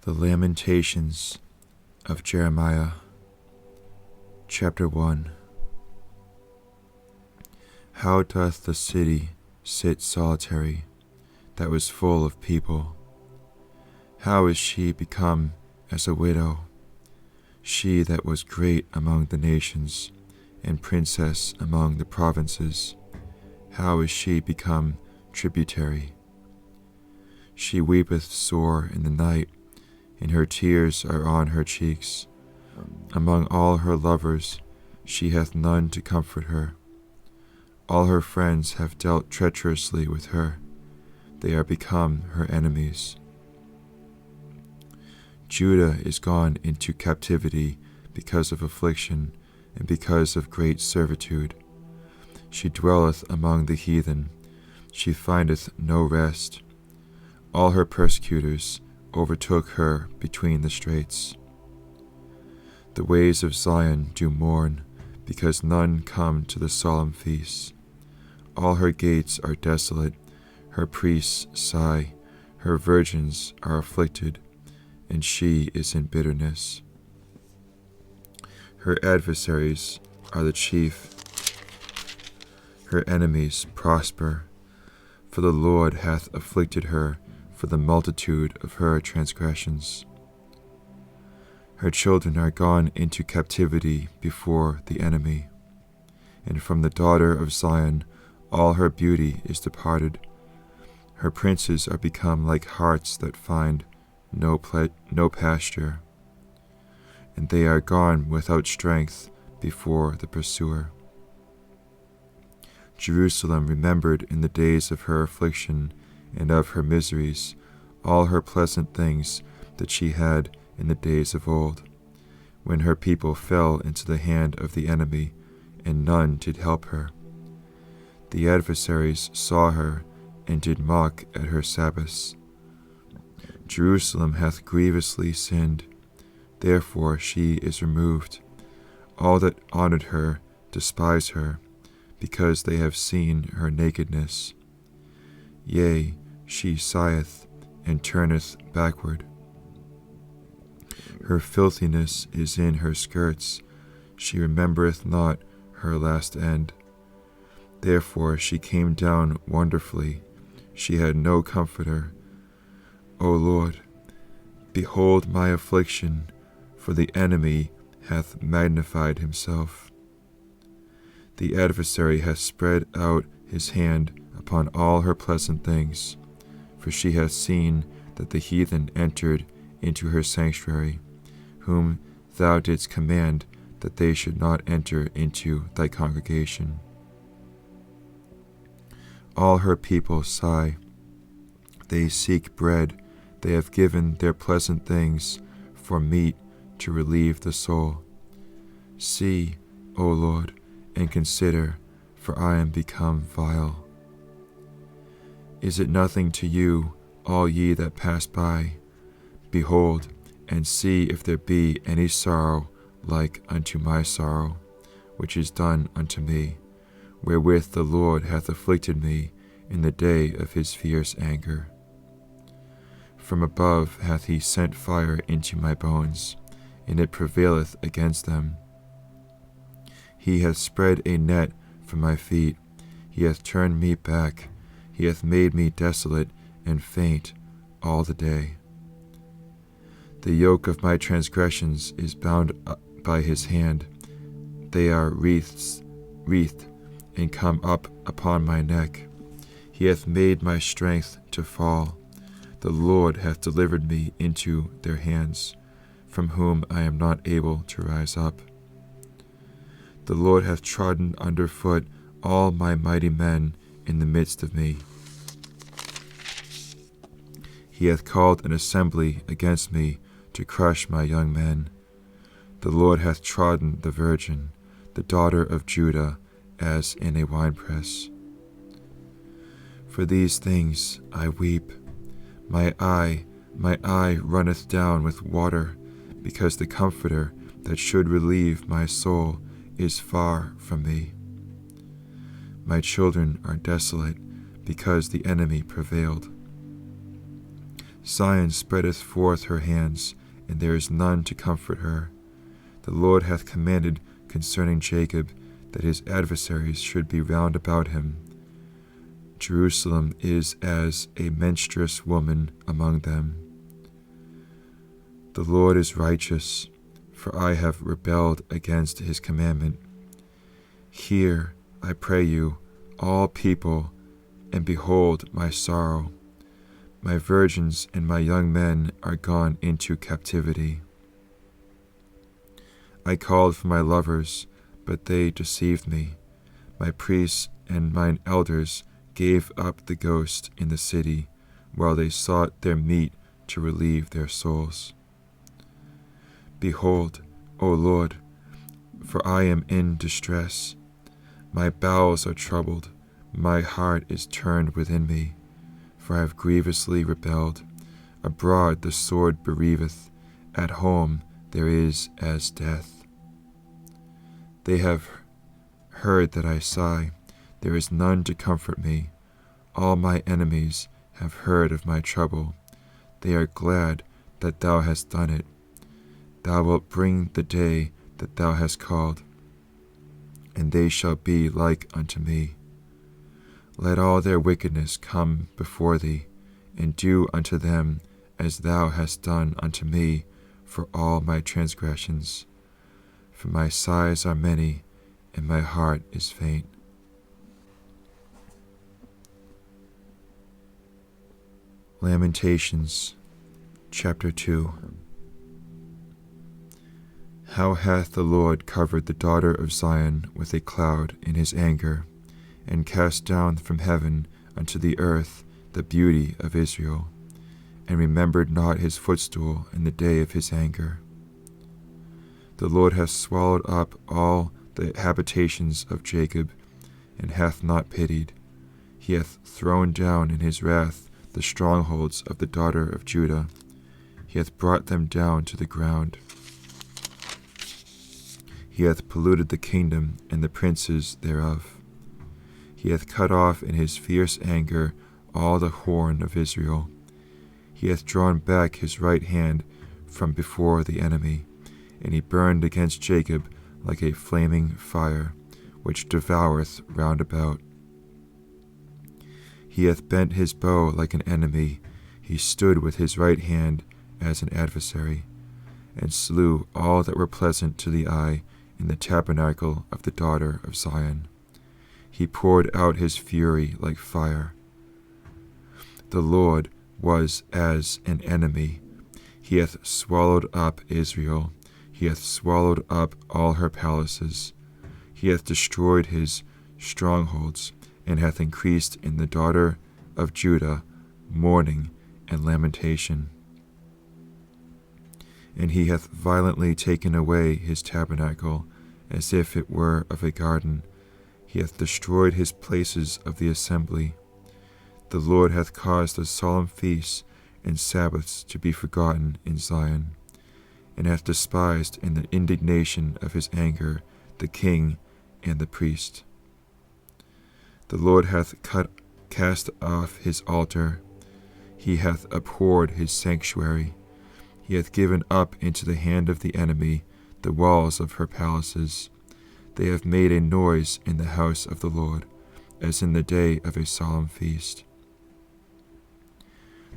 The Lamentations of Jeremiah, Chapter 1. How doth the city sit solitary, that was full of people? How is she become as a widow, she that was great among the nations, and princess among the provinces? How is she become tributary? She weepeth sore in the night, and her tears are on her cheeks. Among all her lovers she hath none to comfort her. All her friends have dealt treacherously with her. They are become her enemies. Judah is gone into captivity because of affliction and because of great servitude. She dwelleth among the heathen. She findeth no rest. All her persecutors overtook her between the straits. The ways of Zion do mourn, because none come to the solemn feasts. All her gates are desolate, her priests sigh, her virgins are afflicted, and she is in bitterness. Her adversaries are the chief, her enemies prosper, for the Lord hath afflicted her for the multitude of her transgressions. Her children are gone into captivity before the enemy, and from the daughter of Zion all her beauty is departed. Her princes are become like harts that find no pasture, and they are gone without strength before the pursuer. Jerusalem remembered in the days of her affliction and of her miseries all her pleasant things that she had in the days of old, when her people fell into the hand of the enemy, and none did help her. The adversaries saw her, and did mock at her Sabbaths. Jerusalem hath grievously sinned, therefore she is removed. All that honored her despise her, because they have seen her nakedness. Yea, she sigheth, and turneth backward. Her filthiness is in her skirts, she remembereth not her last end. Therefore she came down wonderfully, she had no comforter. O Lord, behold my affliction, for the enemy hath magnified himself. The adversary hath spread out his hand upon all her pleasant things, for she hath seen that the heathen entered into her sanctuary, whom thou didst command that they should not enter into thy congregation. All her people sigh, they seek bread, they have given their pleasant things for meat to relieve the soul. See, O Lord, and consider, for I am become vile. Is it nothing to you, all ye that pass by? Behold, and see if there be any sorrow like unto my sorrow, which is done unto me, wherewith the Lord hath afflicted me in the day of his fierce anger. From above hath he sent fire into my bones, and it prevaileth against them. He hath spread a net for my feet, he hath turned me back, he hath made me desolate and faint all the day. The yoke of my transgressions is bound up by his hand, they are wreathed and come up upon my neck. He hath made my strength to fall. The Lord hath delivered me into their hands, from whom I am not able to rise up. The Lord hath trodden under foot all my mighty men in the midst of me. He hath called an assembly against me to crush my young men. The Lord hath trodden the virgin, the daughter of Judah, as in a winepress. For these things I weep. My eye runneth down with water, because the Comforter that should relieve my soul is far from me. My children are desolate, because the enemy prevailed. Zion spreadeth forth her hands, and there is none to comfort her. The Lord hath commanded concerning Jacob, that his adversaries should be round about him. Jerusalem is as a menstruous woman among them. The Lord is righteous, for I have rebelled against his commandment. Hear, I pray you, all people, and behold my sorrow. My virgins and my young men are gone into captivity. I called for my lovers, but they deceived me. My priests and mine elders gave up the ghost in the city, while they sought their meat to relieve their souls. Behold, O Lord, for I am in distress. My bowels are troubled, my heart is turned within me, for I have grievously rebelled. Abroad the sword bereaveth, at home there is as death. They have heard that I sigh, there is none to comfort me. All my enemies have heard of my trouble. They are glad that thou hast done it. Thou wilt bring the day that thou hast called, and they shall be like unto me. Let all their wickedness come before thee, and do unto them as thou hast done unto me for all my transgressions. For my sighs are many, and my heart is faint. Lamentations, chapter 2. How hath the Lord covered the daughter of Zion with a cloud in his anger, and cast down from heaven unto the earth the beauty of Israel, and remembered not his footstool in the day of his anger. The Lord hath swallowed up all the habitations of Jacob, and hath not pitied. He hath thrown down in his wrath the strongholds of the daughter of Judah. He hath brought them down to the ground. He hath polluted the kingdom and the princes thereof. He hath cut off in his fierce anger all the horn of Israel. He hath drawn back his right hand from before the enemy, and he burned against Jacob like a flaming fire, which devoureth round about. He hath bent his bow like an enemy, he stood with his right hand as an adversary, and slew all that were pleasant to the eye in the tabernacle of the daughter of Zion. He poured out his fury like fire. The Lord was as an enemy. He hath swallowed up Israel. He hath swallowed up all her palaces. He hath destroyed his strongholds, and hath increased in the daughter of Judah mourning and lamentation. And he hath violently taken away his tabernacle, as if it were of a garden. He hath destroyed his places of the assembly. The Lord hath caused the solemn feasts and Sabbaths to be forgotten in Zion, and hath despised in the indignation of his anger the king and the priest. The Lord hath cast off his altar. He hath abhorred his sanctuary. He hath given up into the hand of the enemy the walls of her palaces. They have made a noise in the house of the Lord, as in the day of a solemn feast.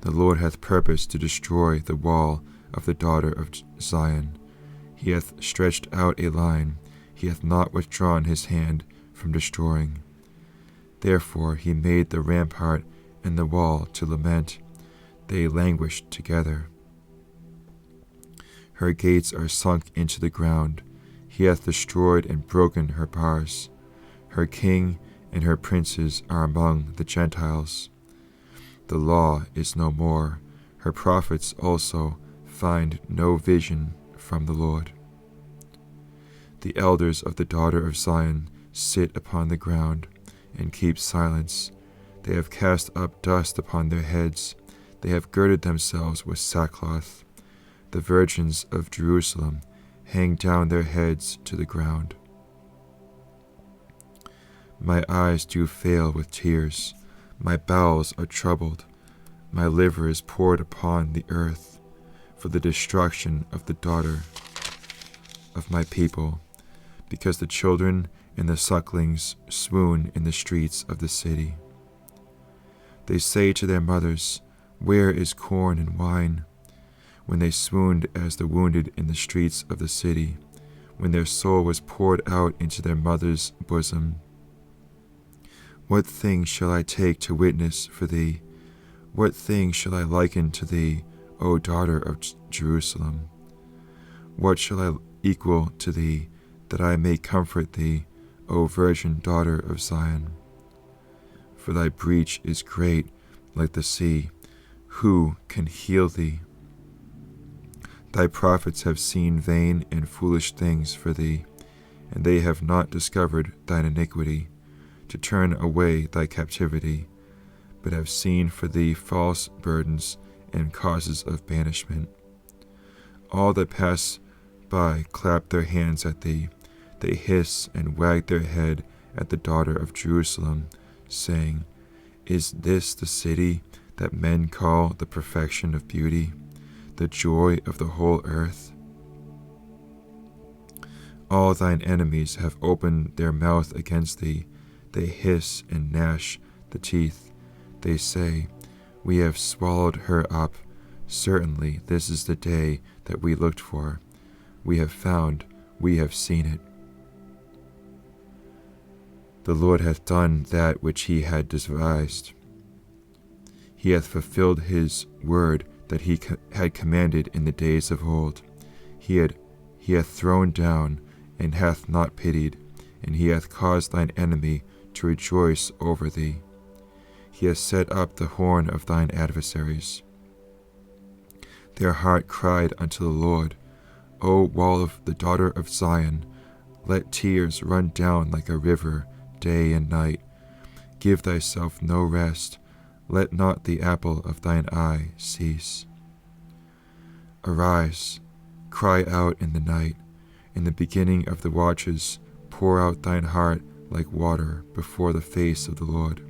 The Lord hath purposed to destroy the wall of the daughter of Zion. He hath stretched out a line. He hath not withdrawn his hand from destroying. Therefore he made the rampart and the wall to lament. They languished together. Her gates are sunk into the ground. He hath destroyed and broken her bars. Her king and her princes are among the Gentiles. The law is no more. Her prophets also find no vision from the Lord. The elders of the daughter of Zion sit upon the ground and keep silence. They have cast up dust upon their heads. They have girded themselves with sackcloth. The virgins of Jerusalem hang down their heads to the ground. My eyes do fail with tears. My bowels are troubled. My liver is poured upon the earth for the destruction of the daughter of my people, because the children and the sucklings swoon in the streets of the city. They say to their mothers, "Where is corn and wine?" when they swooned as the wounded in the streets of the city, when their soul was poured out into their mother's bosom. What thing shall I take to witness for thee? What thing shall I liken to thee, O daughter of Jerusalem? What shall I equal to thee, that I may comfort thee, O virgin daughter of Zion? For thy breach is great like the sea. Who can heal thee? Thy prophets have seen vain and foolish things for thee, and they have not discovered thine iniquity, to turn away thy captivity, but have seen for thee false burdens and causes of banishment. All that pass by clap their hands at thee. They hiss and wag their head at the daughter of Jerusalem, saying, Is this the city that men call the perfection of beauty, the joy of the whole earth? All thine enemies have opened their mouth against thee. They hiss and gnash the teeth. They say, We have swallowed her up. Certainly this is the day that we looked for. We have found, we have seen it. The Lord hath done that which he had devised. He hath fulfilled his word that he had commanded in the days of old. He hath thrown down and hath not pitied, and he hath caused thine enemy to rejoice over thee. He hath set up the horn of thine adversaries. Their heart cried unto the Lord, O wall of the daughter of Zion, let tears run down like a river day and night. Give thyself no rest, let not the apple of thine eye cease. Arise, cry out in the night, in the beginning of the watches, pour out thine heart like water before the face of the Lord.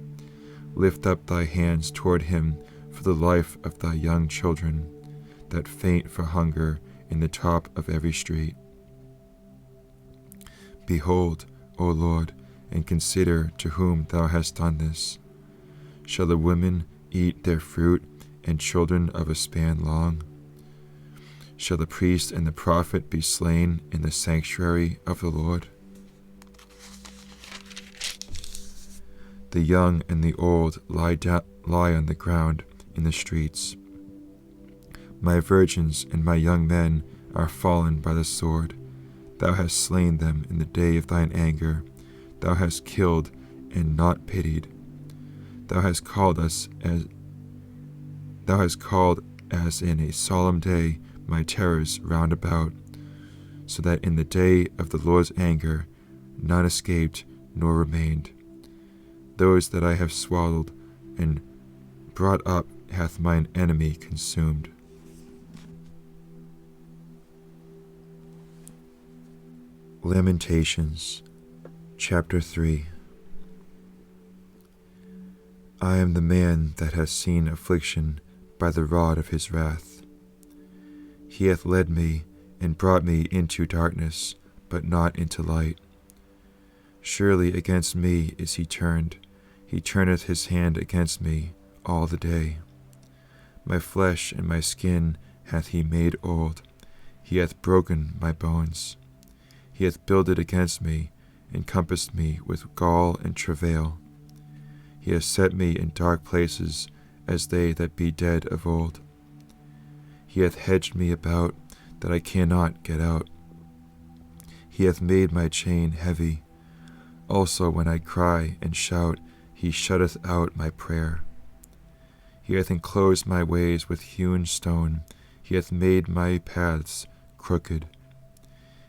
Lift up thy hands toward him for the life of thy young children, that faint for hunger in the top of every street. Behold, O Lord, and consider to whom thou hast done this. Shall the women eat their fruit, and children of a span long? Shall the priest and the prophet be slain in the sanctuary of the Lord? The young and the old lie on the ground in the streets. My virgins and my young men are fallen by the sword. Thou hast slain them in the day of thine anger. Thou hast killed and not pitied. Thou hast called as in a solemn day my terrors round about, so that in the day of the Lord's anger none escaped nor remained. Those that I have swallowed and brought up hath mine enemy consumed. Lamentations, chapter 3. I am the man that has seen affliction by the rod of his wrath. He hath led me and brought me into darkness, but not into light. Surely against me is he turned. He turneth his hand against me all the day. My flesh and my skin hath he made old. He hath broken my bones. He hath builded against me, and compassed me with gall and travail. He hath set me in dark places, as they that be dead of old. He hath hedged me about, that I cannot get out. He hath made my chain heavy. Also when I cry and shout, he shutteth out my prayer. He hath enclosed my ways with hewn stone. He hath made my paths crooked.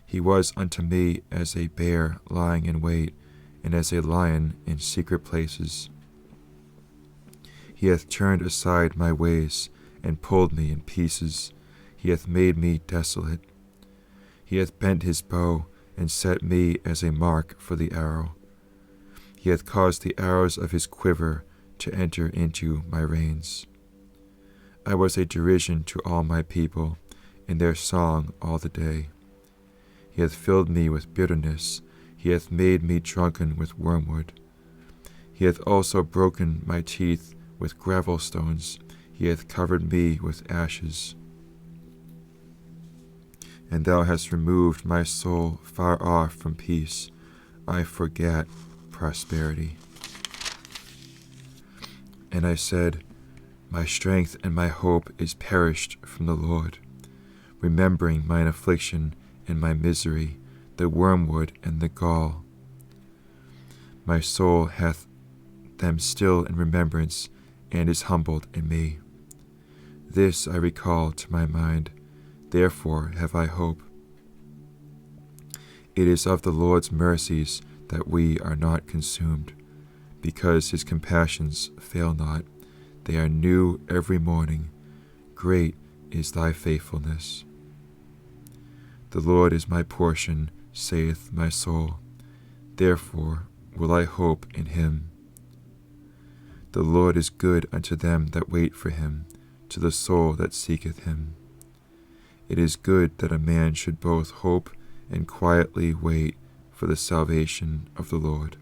He was unto me as a bear lying in wait, and as a lion in secret places. He hath turned aside my ways, and pulled me in pieces. He hath made me desolate. He hath bent his bow, and set me as a mark for the arrow. He hath caused the arrows of his quiver to enter into my reins. I was a derision to all my people, in their song all the day. He hath filled me with bitterness, he hath made me drunken with wormwood. He hath also broken my teeth with gravel stones, he hath covered me with ashes. And thou hast removed my soul far off from peace. I forgat prosperity. And I said, my strength and my hope is perished from the Lord. Remembering mine affliction and my misery, the wormwood and the gall. My soul hath them still in remembrance, and is humbled in me. This I recall to my mind, therefore have I hope. It is of the Lord's mercies that we are not consumed, because his compassions fail not. They are new every morning. Great is thy faithfulness. The Lord is my portion, saith my soul. Therefore will I hope in him. The Lord is good unto them that wait for him, to the soul that seeketh him. It is good that a man should both hope and quietly wait for the salvation of the Lord.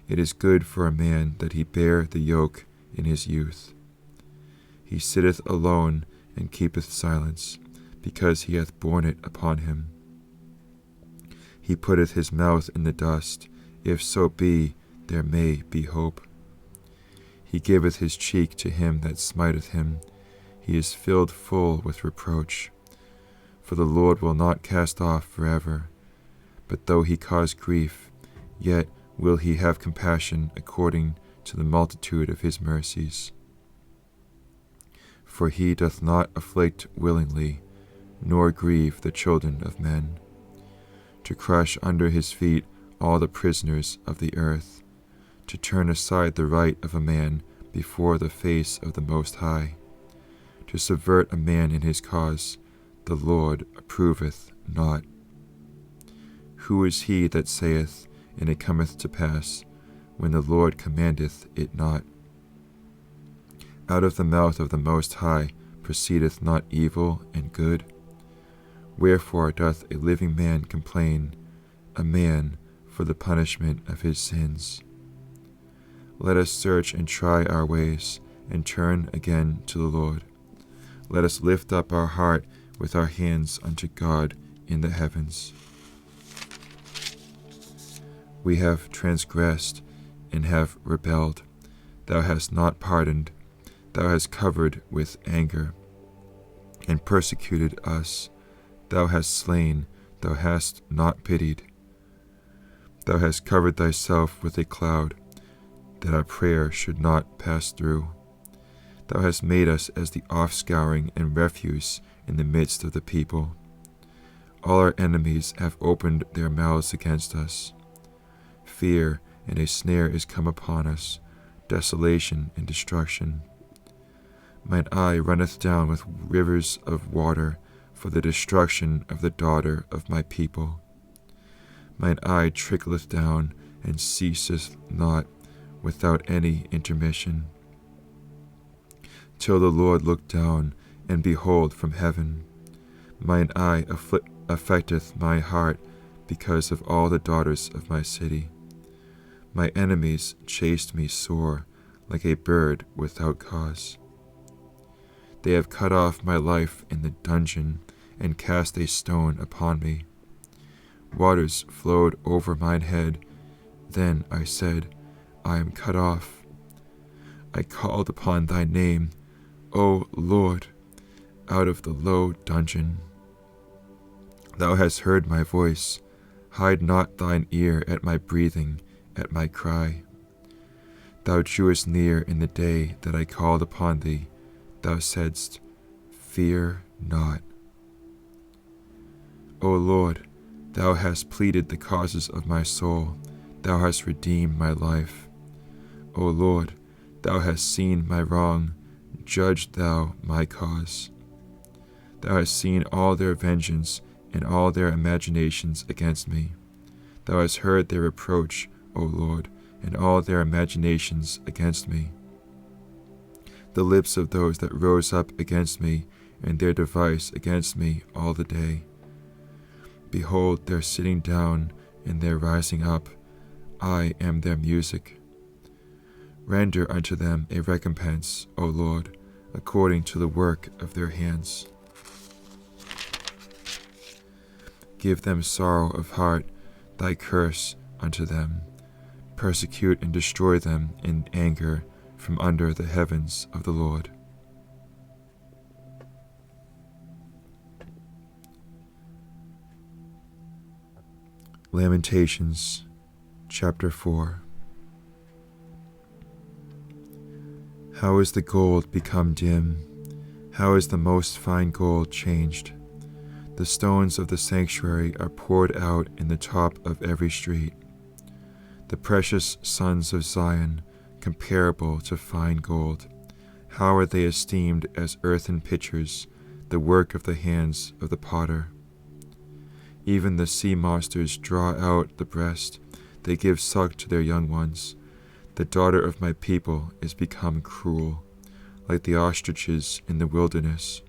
It is good for a man that he bear the yoke in his youth. He sitteth alone and keepeth silence, because he hath borne it upon him. He putteth his mouth in the dust, if so be there may be hope. He giveth his cheek to him that smiteth him. He is filled full with reproach. For the Lord will not cast off forever. But though he cause grief, yet will he have compassion according to the multitude of his mercies. For he doth not afflict willingly, nor grieve the children of men, to crush under his feet all the prisoners of the earth, to turn aside the right of a man before the face of the Most High, to subvert a man in his cause, the Lord approveth not. Who is he that saith, and it cometh to pass, when the Lord commandeth it not? Out of the mouth of the Most High proceedeth not evil and good? Wherefore doth a living man complain, a man for the punishment of his sins? Let us search and try our ways, and turn again to the Lord. Let us lift up our heart with our hands unto God in the heavens. We have transgressed and have rebelled. Thou hast not pardoned. Thou hast covered with anger, and persecuted us. Thou hast slain, thou hast not pitied. Thou hast covered thyself with a cloud, that our prayer should not pass through. Thou hast made us as the offscouring and refuse in the midst of the people. All our enemies have opened their mouths against us. Fear and a snare is come upon us, desolation and destruction. Mine eye runneth down with rivers of water for the destruction of the daughter of my people. Mine eye trickleth down and ceaseth not without any intermission, till the Lord look down and behold from heaven. Mine eye affecteth my heart because of all the daughters of my city. My enemies chased me sore, like a bird without cause. They have cut off my life in the dungeon, and cast a stone upon me. Waters flowed over mine head. Then I said, I am cut off. I called upon thy name, O Lord, out of the low dungeon. Thou hast heard my voice. Hide not thine ear at my breathing, at my cry. Thou drewest near in the day that I called upon thee. Thou saidst, Fear not. O Lord, thou hast pleaded the causes of my soul. Thou hast redeemed my life. O Lord, thou hast seen my wrong. Judge thou my cause. Thou hast seen all their vengeance and all their imaginations against me. Thou hast heard their reproach, O Lord, and all their imaginations against me. the lips of those that rose up against me, and their device against me all the day. Behold, their sitting down and their rising up, I am their music. Render unto them a recompense, O Lord, according to the work of their hands. Give them sorrow of heart, thy curse unto them. Persecute and destroy them in anger from under the heavens of the Lord. Lamentations, chapter 4. How is the gold become dim? How is the most fine gold changed? The stones of the sanctuary are poured out in the top of every street. The precious sons of Zion, comparable to fine gold, how are they esteemed as earthen pitchers, the work of the hands of the potter. Even the sea monsters draw out the breast, they give suck to their young ones. The daughter of my people is become cruel, like the ostriches in the wilderness.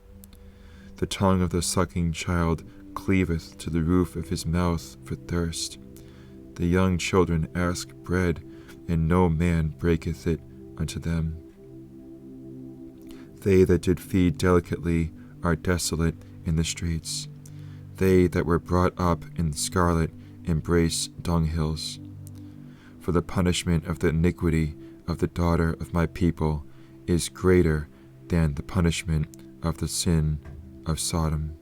The tongue of the sucking child cleaveth to the roof of his mouth for thirst. The young children ask bread, and no man breaketh it unto them. They that did feed delicately are desolate in the streets. They that were brought up in scarlet embrace dunghills. For the punishment of the iniquity of the daughter of my people is greater than the punishment of the sin of Sodom,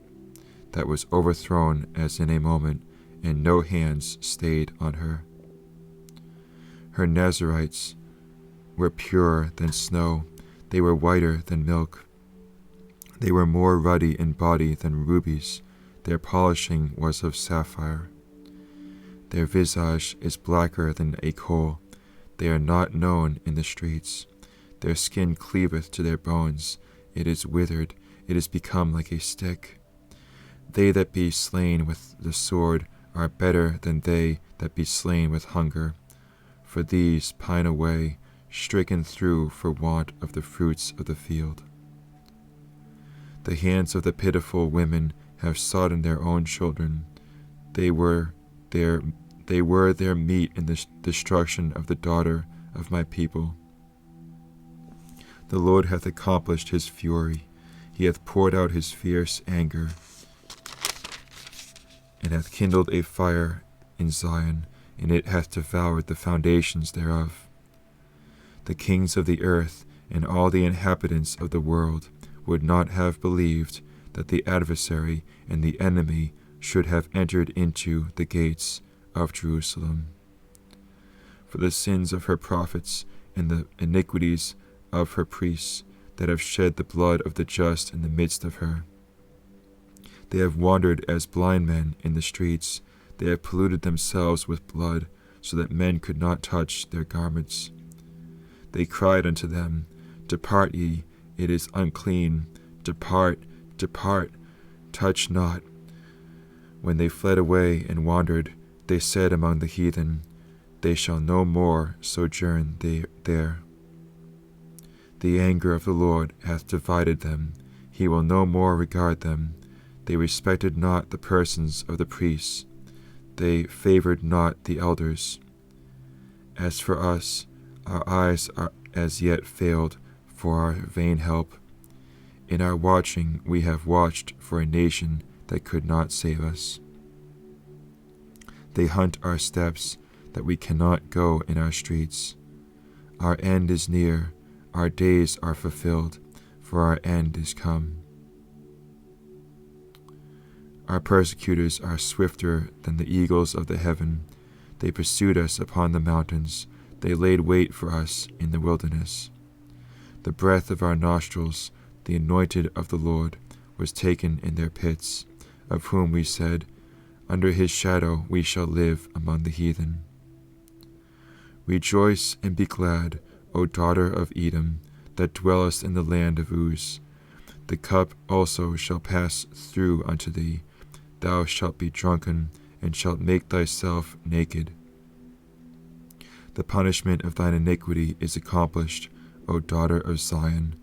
that was overthrown as in a moment, and no hands stayed on her. Her Nazarites were purer than snow, they were whiter than milk. They were more ruddy in body than rubies, their polishing was of sapphire. Their visage is blacker than a coal, they are not known in the streets. Their skin cleaveth to their bones, it is withered, it is become like a stick. They that be slain with the sword are better than they that be slain with hunger, for these pine away, stricken through for want of the fruits of the field. The hands of the pitiful women have sodden their own children. They were their meat in the destruction of the daughter of my people. The Lord hath accomplished his fury, he hath poured out his fierce anger, and hath kindled a fire in Zion, and it hath devoured the foundations thereof. The kings of the earth and all the inhabitants of the world would not have believed that the adversary and the enemy should have entered into the gates of Jerusalem. For the sins of her prophets and the iniquities of her priests that have shed the blood of the just in the midst of her. They have wandered as blind men in the streets, they have polluted themselves with blood, so that men could not touch their garments. They cried unto them, Depart ye, it is unclean, depart, depart, touch not. When they fled away and wandered, they said among the heathen, They shall no more sojourn there. The anger of the Lord hath divided them, he will no more regard them. They respected not the persons of the priests, they favored not the elders. As for us, our eyes are as yet failed for our vain help. In our watching we have watched for a nation that could not save us. They hunt our steps, that we cannot go in our streets. Our end is near, our days are fulfilled, for our end is come. Our persecutors are swifter than the eagles of the heaven. They pursued us upon the mountains, they laid wait for us in the wilderness. The breath of our nostrils, the anointed of the Lord, was taken in their pits, of whom we said, Under his shadow we shall live among the heathen. Rejoice and be glad, O daughter of Edom, that dwellest in the land of Uz. The cup also shall pass through unto thee. Thou shalt be drunken, and shalt make thyself naked. The punishment of thine iniquity is accomplished, O daughter of Zion.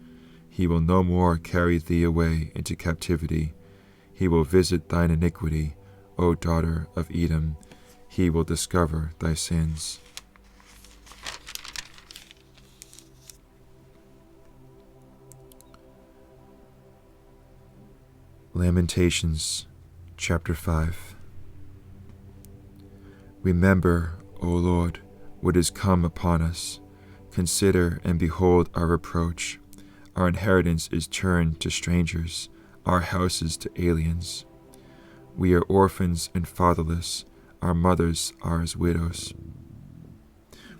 He will no more carry thee away into captivity. He will visit thine iniquity, O daughter of Edom. He will discover thy sins. Lamentations, chapter 5. Remember, O Lord, what is come upon us. Consider and behold our reproach. Our inheritance is turned to strangers, our houses to aliens. We are orphans and fatherless, our mothers are as widows.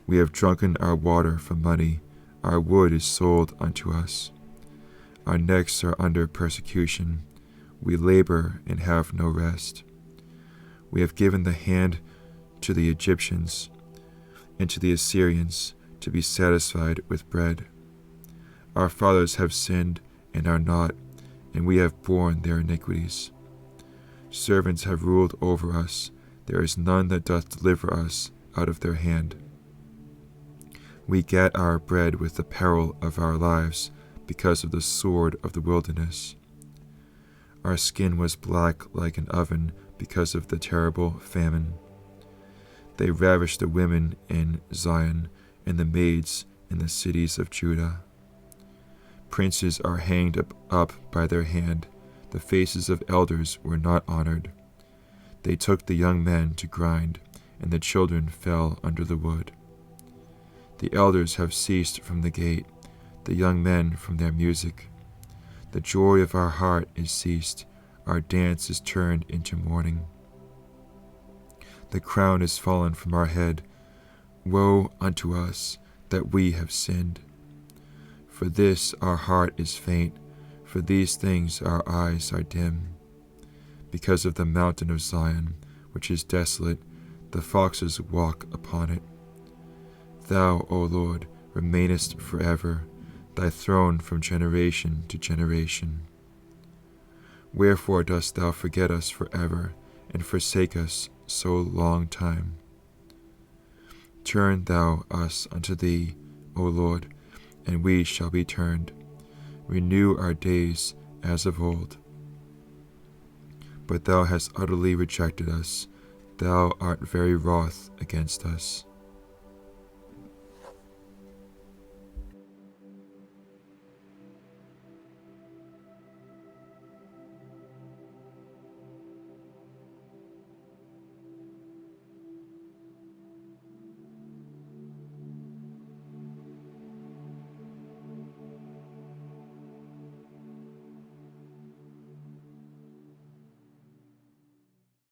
We have drunken our water for money, our wood is sold unto us. Our necks are under persecution, we labor and have no rest. We have given the hand to the Egyptians and to the Assyrians to be satisfied with bread. Our fathers have sinned and are not, and we have borne their iniquities. Servants have ruled over us, there is none that doth deliver us out of their hand. We get our bread with the peril of our lives, because of the sword of the wilderness. Our skin was black like an oven because of the terrible famine. They ravished the women in Zion and the maids in the cities of Judah. Princes are hanged up by their hand. The faces of elders were not honored. They took the young men to grind, and the children fell under the wood. The elders have ceased from the gate, the young men from their music. The joy of our heart is ceased, our dance is turned into mourning. The crown is fallen from our head. Woe unto us, that we have sinned. For this our heart is faint, for these things our eyes are dim. Because of the mountain of Zion, which is desolate, the foxes walk upon it. Thou, O Lord, remainest forever, thy throne from generation to generation. Wherefore dost thou forget us forever, and forsake us so long time? Turn thou us unto thee, O Lord, and we shall be turned. Renew our days as of old. But thou hast utterly rejected us, thou art very wroth against us.